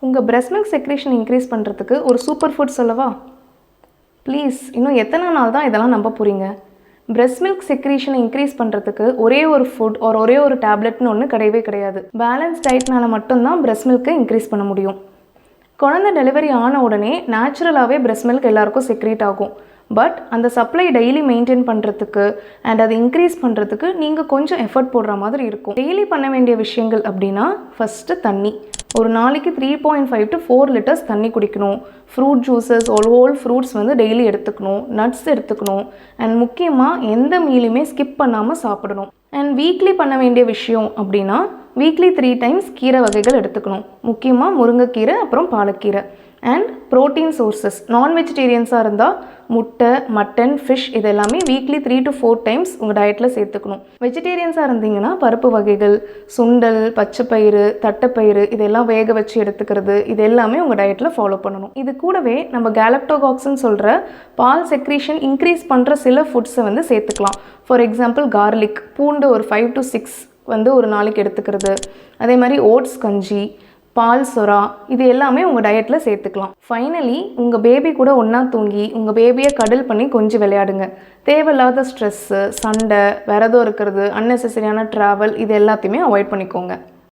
உங்கள் breast milk secretion increase பண்ணுறதுக்கு ஒரு சூப்பர் ஃபுட் சொல்லவா? ப்ளீஸ், இன்னும் எத்தனை நாள் தான் இதெல்லாம் நம்ப போகிறீங்க? breast milk secretion இன்க்ரீஸ் பண்ணுறதுக்கு ஒரே ஒரு ஃபுட் ஒரே ஒரு டேப்லெட்னு ஒன்று கிடையவே கிடையாது. பேலன்ஸ் டயட்னால மட்டும்தான் breast milk இன்க்ரீஸ் பண்ண முடியும். குழந்தை டெலிவரி ஆன உடனே நேச்சுரலாகவே breast milk எல்லாருக்கும் செக்ரீட் ஆகும். பட் அந்த சப்ளை டெய்லி மெயின்டைன் பண்ணுறதுக்கு அண்ட் அதை இன்க்ரீஸ் பண்ணுறதுக்கு நீங்கள் கொஞ்சம் எஃபர்ட் போடுற மாதிரி இருக்கும். டெய்லி பண்ண வேண்டிய விஷயங்கள் அப்படின்னா ஃபஸ்ட்டு தண்ணி. ஒரு நாளைக்கு 3.5 to 4 லிட்டர்ஸ் தண்ணி குடிக்கணும். ஃப்ரூட் ஜூஸஸ் ஹோல் ஃப்ரூட்ஸ் வந்து டெய்லி எடுத்துக்கணும். நட்ஸ் எடுத்துக்கணும். அண்ட் முக்கியமாக எந்த மீலுமே ஸ்கிப் பண்ணாமல் சாப்பிடணும். அண்ட் வீக்லி பண்ண வேண்டிய விஷயம் அப்படின்னா வீக்லி 3 டைம்ஸ் கீரை வகைகள் எடுத்துக்கணும். முக்கியமாக முருங்கைக்கீரை, அப்புறம் பாலக்கீரை. அண்ட் ப்ரோட்டீன் சோர்சஸ், நான் வெஜிடேரியன்ஸாக இருந்தால் முட்டை, மட்டன், ஃபிஷ் இது எல்லாமே வீக்லி 3 to 4 டைம்ஸ் உங்கள் டயட்டில் சேர்த்துக்கணும். வெஜிடேரியன்ஸாக இருந்தீங்கன்னா பருப்பு வகைகள், சுண்டல், பச்சைப்பயிறு, தட்டைப்பயிறு இதெல்லாம் வேக வச்சு எடுத்துக்கிறது இது எல்லாமே உங்கள் டயட்டில் ஃபாலோ பண்ணணும். இது கூடவே நம்ம கேலக்டோகாக்ஸ்ன்னு சொல்கிற பால் செக்ரீஷன் இன்க்ரீஸ் பண்ணுற சில ஃபுட்ஸை வந்து சேர்த்துக்கலாம். ஃபார் எக்ஸாம்பிள் கார்லிக், பூண்டு ஒரு 5 to 6 வந்து ஒரு நாளைக்கு எடுத்துக்கிறது. அதே மாதிரி ஓட்ஸ் கஞ்சி, பால் சொரா இது எல்லாமே உங்கள் டயட்டில் சேர்த்துக்கலாம். ஃபைனலி உங்கள் பேபி கூட ஒன்றா தூங்கி உங்கள் பேபியை கடல் பண்ணி கொஞ்சம் விளையாடுங்க. தேவையில்லாத ஸ்ட்ரெஸ்ஸு, சண்டை, விரதம் இருக்கிறது, அன்னெசரியான ட்ராவல் இது எல்லாத்தையுமே அவாய்ட் பண்ணிக்கோங்க.